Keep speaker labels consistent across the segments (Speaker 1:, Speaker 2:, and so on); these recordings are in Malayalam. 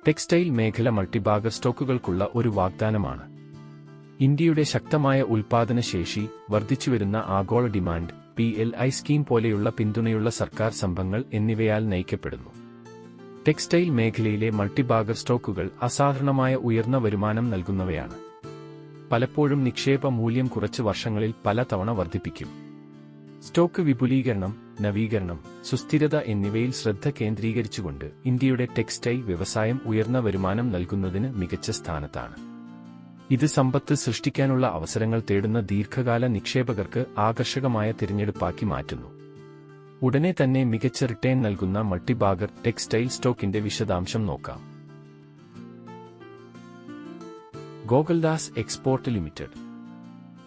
Speaker 1: ടെക്സ്റ്റൈൽ മേഖല മൾട്ടിബാഗർ സ്റ്റോക്കുകൾക്കുള്ള ഒരു വാഗ്ദാനമാണ്. ഇന്ത്യയുടെ ശക്തമായ ഉൽപ്പാദന ശേഷി, വർദ്ധിച്ചുവരുന്ന ആഗോള ഡിമാൻഡ്, PLI സ്കീം പോലെയുള്ള പിന്തുണയുള്ള സർക്കാർ സംരംഭങ്ങൾ എന്നിവയാൽ നയിക്കപ്പെടുന്നു. ടെക്സ്റ്റൈൽ മേഖലയിലെ മൾട്ടിബാഗർ സ്റ്റോക്കുകൾ അസാധാരണമായ ഉയർന്ന വരുമാനം നൽകുന്നവയാണ്. പലപ്പോഴും നിക്ഷേപ മൂല്യം കുറച്ച് വർഷങ്ങളിൽ പല തവണ വർദ്ധിപ്പിക്കും. സ്റ്റോക്ക് വിപുലീകരണം, നവീകരണം, സുസ്ഥിരത എന്നിവയിൽ ശ്രദ്ധ കേന്ദ്രീകരിച്ചുകൊണ്ട് ഇന്ത്യയുടെ ടെക്സ്റ്റൈൽ വ്യവസായം ഉയർന്ന വരുമാനം നൽകുന്നതിന് മികച്ച സ്ഥാനത്താണ്. ഇത് സമ്പത്ത് സൃഷ്ടിക്കാനുള്ള അവസരങ്ങൾ തേടുന്ന ദീർഘകാല നിക്ഷേപകർക്ക് ആകർഷകമായ തിരഞ്ഞെടുപ്പാക്കി മാറ്റുന്നു. ഉടനെ തന്നെ മികച്ച റിട്ടേൺ നൽകുന്ന മൾട്ടിബാഗർ ടെക്സ്റ്റൈൽ സ്റ്റോക്കിന്റെ വിശദാംശം നോക്കാം. Gokuldas export limited.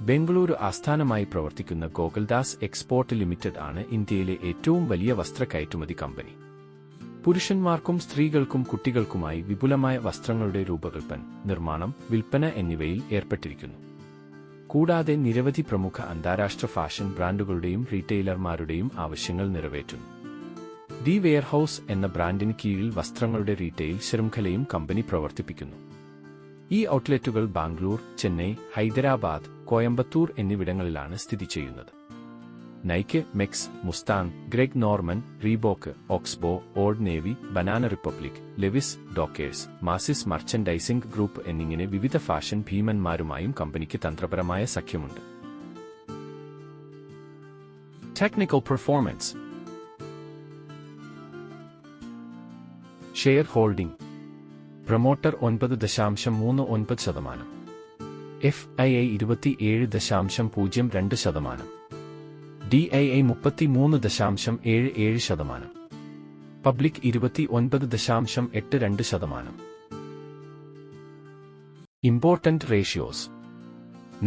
Speaker 1: ബംഗളൂരു ആസ്ഥാനമായി പ്രവർത്തിക്കുന്ന ഗോകുൽദാസ് എക്സ്പോർട്ട് ലിമിറ്റഡ് ആണ് ഇന്ത്യയിലെ ഏറ്റവും വലിയ വസ്ത്ര കയറ്റുമതി കമ്പനി. പുരുഷന്മാർക്കും സ്ത്രീകൾക്കും കുട്ടികൾക്കുമായി വിപുലമായ വസ്ത്രങ്ങളുടെ രൂപകൽപ്പന, നിർമ്മാണം, വിൽപ്പന എന്നിവയിൽ ഏർപ്പെട്ടിരിക്കുന്നു. കൂടാതെ നിരവധി പ്രമുഖ അന്താരാഷ്ട്ര ഫാഷൻ ബ്രാൻഡുകളുടെയും റീറ്റെയിലർമാരുടെയും ആവശ്യങ്ങൾ നിറവേറ്റുന്നു. ദി വെയർഹൌസ് എന്ന ബ്രാൻഡിന് കീഴിൽ വസ്ത്രങ്ങളുടെ റീറ്റെയിൽ ശൃംഖലയും കമ്പനി പ്രവർത്തിപ്പിക്കുന്നു. ഈ ഔട്ട്ലെറ്റുകൾ ബാംഗ്ലൂർ, ചെന്നൈ, ഹൈദരാബാദ്, കോയമ്പത്തൂർ എന്നിവിടങ്ങളിലാണ് സ്ഥിതി ചെയ്യുന്നത്. Nike, Mex, Mustang, Greg Norman, Reebok, Oxbow, Old Navy, Banana Republic, Levi's, Dockers, Macy's merchandising group എന്നിങ്ങനെ വിവിധ ഫാഷൻ ഭീമന്മാരുമായും കമ്പനിക്ക് തന്ത്രപരമായ സഖ്യമുണ്ട്. Technical performance. Share holding. Promoter 9.39%, FII 27.02%, DII 33.77%, public 29.82%. Important ratios.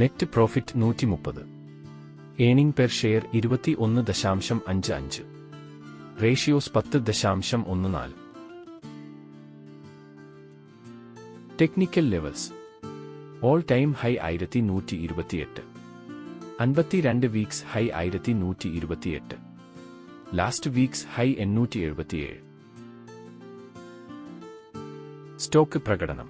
Speaker 1: Net profit 130, earning per share 21.55, ratios 10.14. Technical levels. All time high 1128, 52 weeks high 1128, last weeks high 877. Stock പ്രകടനം.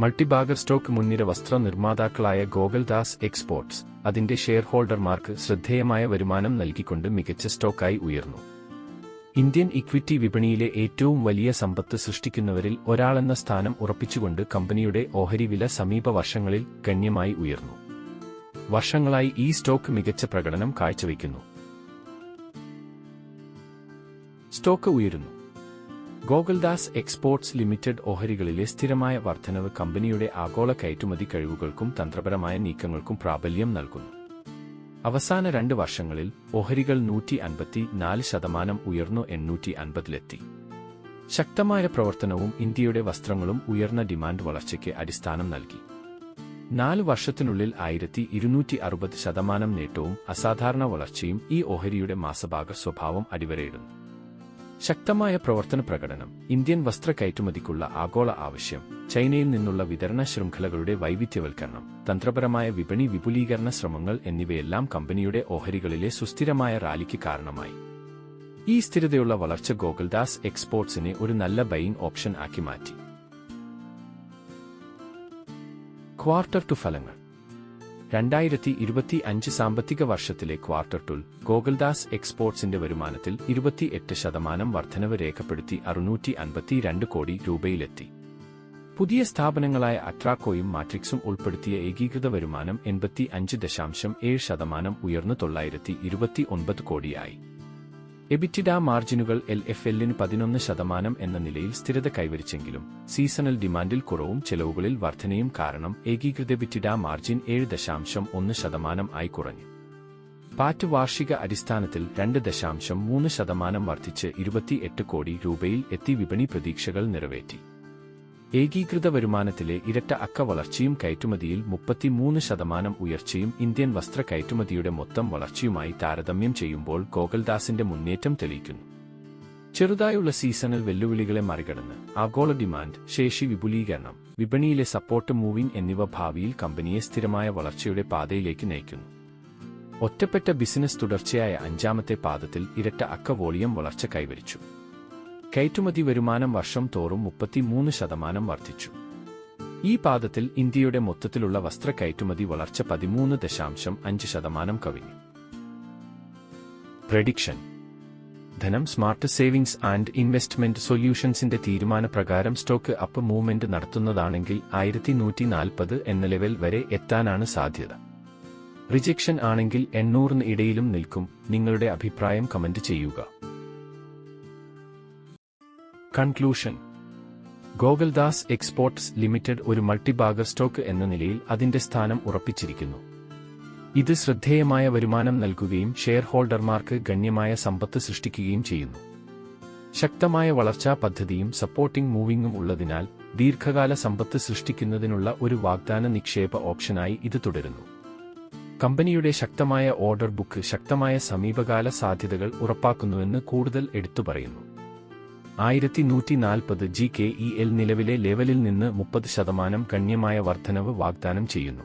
Speaker 1: മൾട്ടിബാഗർ സ്റ്റോക്ക് മുൻനിര വസ്ത്ര നിർമ്മാതാക്കളായ ഗോകുൽദാസ് എക്സ്പോർട്സ് അതിന്റെ ഷെയർ ഹോൾഡർമാർക്ക് ശ്രദ്ധേയമായ വരുമാനം നൽകിക്കൊണ്ട് മികച്ച സ്റ്റോക്കായി ഉയർന്നു. ഇന്ത്യൻ ഇക്വിറ്റി വിപണിയിലെ ഏറ്റവും വലിയ സമ്പത്ത് സൃഷ്ടിക്കുന്നവരിൽ ഒരാളെന്ന സ്ഥാനം ഉറപ്പിച്ചുകൊണ്ട് കമ്പനിയുടെ ഓഹരി വില സമീപ വർഷങ്ങളിൽ ഗണ്യമായി ഉയർന്നു. വർഷങ്ങളായി ഈ സ്റ്റോക്ക് മികച്ച പ്രകടനം കാഴ്ചവെക്കുന്നു. സ്റ്റോക്ക് ഉയരുന്നു. ഗോകുൽദാസ് എക്സ്പോർട്സ് ലിമിറ്റഡ് ഓഹരികളിലെ സ്ഥിരമായ വർധനവ് കമ്പനിയുടെ ആഗോള കയറ്റുമതി കഴിവുകൾക്കും തന്ത്രപരമായ നീക്കങ്ങൾക്കും പ്രാബല്യം നൽകുന്നു. അവസാന 2 വർഷങ്ങളിൽ ഓഹരികൾ 154% ഉയർന്നു 850-ലെത്തി. ശക്തമായ പ്രവർത്തനവും ഇന്ത്യയുടെ വസ്ത്രങ്ങളും ഉയർന്ന ഡിമാൻഡ് വളർച്ചയ്ക്ക് അടിസ്ഥാനം നൽകി. 4 വർഷത്തിനുള്ളിൽ 1260% നേട്ടവും അസാധാരണ വളർച്ചയും ഈ ഓഹരിയുടെ മാസഭാഗ സ്വഭാവം അടിവരയിടുന്നു. ശക്തമായ പ്രവർത്തന പ്രകടനം, ഇന്ത്യൻ വസ്ത്ര കയറ്റുമതിക്കുള്ള ആഗോള ആവശ്യം, ചൈനയിൽ നിന്നുള്ള വിതരണ ശൃംഖലകളുടെ വൈവിധ്യവൽക്കരണം, തന്ത്രപരമായ വിപണി വിപുലീകരണ ശ്രമങ്ങൾ എന്നിവയെല്ലാം കമ്പനിയുടെ ഓഹരികളിലെ സുസ്ഥിരമായ റാലിക്ക് കാരണമായി. ഈ സ്ഥിരതയുള്ള വളർച്ച ഗോകുൽദാസ് എക്സ്പോർട്സിനെ ഒരു നല്ല ബൈയിങ് ഓപ്ഷൻ ആക്കി മാറ്റി. ക്വാർട്ടർ ടു ഫലങ്ങൾ. 2025 സാമ്പത്തിക വർഷത്തിലെ ക്വാർട്ടർ ടുൽ ഗോകുൽദാസ് എക്സ്പോർട്സിന്റെ വരുമാനത്തിൽ 28% വർധനവ് രേഖപ്പെടുത്തി 652 കോടി രൂപയിലെത്തി. പുതിയ സ്ഥാപനങ്ങളായ അട്രാക്കോയും മാട്രിക്സും ഉൾപ്പെടുത്തിയ ഏകീകൃത വരുമാനം 85.7% ഉയർന്നു 929 കോടിയായി. എബിറ്റിഡ മാർജിനുകൾ LFLന് 11% എന്ന നിലയിൽ സ്ഥിരത കൈവരിച്ചെങ്കിലും സീസണൽ ഡിമാൻഡിൽ കുറവും ചെലവുകളിൽ വർധനയും കാരണം ഏകീകൃത എബിറ്റിഡ മാർജിൻ 7.1% ആയി കുറഞ്ഞു. പാറ്റ് വാർഷിക അടിസ്ഥാനത്തിൽ 2.3% വർദ്ധിച്ച് 28 കോടി രൂപയിൽ എത്തി. വിപണി പ്രതീക്ഷകൾ നിറവേറ്റി. ഏകീകൃത വരുമാനത്തിലെ ഇരട്ട അക്ക വളർച്ചയും കയറ്റുമതിയിൽ 33% ഉയർച്ചയും ഇന്ത്യൻ വസ്ത്ര കയറ്റുമതിയുടെ മൊത്തം വളർച്ചയുമായി താരതമ്യം ചെയ്യുമ്പോൾ ഗോകുൽദാസിന്റെ മുന്നേറ്റം തെളിയിക്കുന്നു. ചെറുതായുള്ള സീസണൽ വെല്ലുവിളികളെ മറികടന്ന് ആഗോള ഡിമാൻഡ്, ശേഷി വിപുലീകരണം, വിപണിയിലെ സപ്പോർട്ട് മൂവിംഗ് എന്നിവ ഭാവിയിൽ കമ്പനിയെ സ്ഥിരമായ വളർച്ചയുടെ പാതയിലേക്ക് നയിക്കുന്നു. ഒറ്റപ്പെട്ട ബിസിനസ് തുടർച്ചയായ 5ാമത്തെ പാദത്തിൽ ഇരട്ട അക്ക വോളിയം വളർച്ച കൈവരിച്ചു. കയറ്റുമതി വരുമാനം വർഷം തോറും 33% വർദ്ധിച്ചു. ഈ പാദത്തിൽ ഇന്ത്യയുടെ മൊത്തത്തിലുള്ള വസ്ത്ര കയറ്റുമതി വളർച്ച 13.5% കവിഞ്ഞു. Prediction. Dhanam smart savings and investment സൊല്യൂഷൻസിന്റെ തീരുമാനപ്രകാരം സ്റ്റോക്ക് അപ്പ് മൂവ്മെന്റ് നടത്തുന്നതാണെങ്കിൽ 1140 എന്ന ലെവൽ വരെ എത്താനാണ് സാധ്യത. റിജക്ഷൻ ആണെങ്കിൽ 800 ഇടയിലും നിൽക്കും. നിങ്ങളുടെ അഭിപ്രായം കമന്റ് ചെയ്യുക. കൺക്ലൂഷൻ. ഗോകുൽദാസ് എക്സ്പോർട്സ് ലിമിറ്റഡ് ഒരു മൾട്ടിബാഗർ സ്റ്റോക്ക് എന്ന നിലയിൽ അതിന്റെ സ്ഥാനം ഉറപ്പിച്ചിരിക്കുന്നു. ഇത് ശ്രദ്ധേയമായ വരുമാനം നൽകുകയും ഷെയർ ഹോൾഡർമാർക്ക് ഗണ്യമായ സമ്പത്ത് സൃഷ്ടിക്കുകയും ചെയ്യുന്നു. ശക്തമായ വളർച്ചാ പദ്ധതിയും സപ്പോർട്ടിംഗ് മൂവിംഗും ഉള്ളതിനാൽ ദീർഘകാല സമ്പത്ത് സൃഷ്ടിക്കുന്നതിനുള്ള ഒരു വാഗ്ദാന നിക്ഷേപ ഓപ്ഷനായി ഇത് തുടരുന്നു. കമ്പനിയുടെ ശക്തമായ ഓർഡർ ബുക്ക് ശക്തമായ സമീപകാല സാധ്യതകൾ ഉറപ്പാക്കുന്നുവെന്ന് കൂടുതൽ എടുത്തുപറയുന്നു. 1140 GKEL നിലവിലെ ലെവലിൽ നിന്ന് 30% ഗണ്യമായ വർധനവ് വാഗ്ദാനം ചെയ്യുന്നു.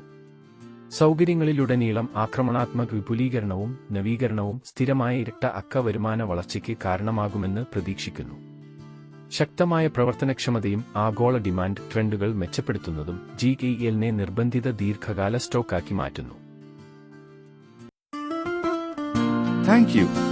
Speaker 1: സൗകര്യങ്ങളിലുടനീളം ആക്രമണാത്മക വിപുലീകരണവും നവീകരണവും സ്ഥിരമായ ഇരട്ട അക്ക വരുമാന വളർച്ചയ്ക്ക് കാരണമാകുമെന്ന് പ്രതീക്ഷിക്കുന്നു. ശക്തമായ പ്രവർത്തനക്ഷമതയും ആഗോള ഡിമാൻഡ് ട്രെൻഡുകൾ മെച്ചപ്പെടുത്തുന്നതും GKELനെ നിർബന്ധിത ദീർഘകാല സ്റ്റോക്കാക്കി മാറ്റുന്നു.
Speaker 2: Thank you.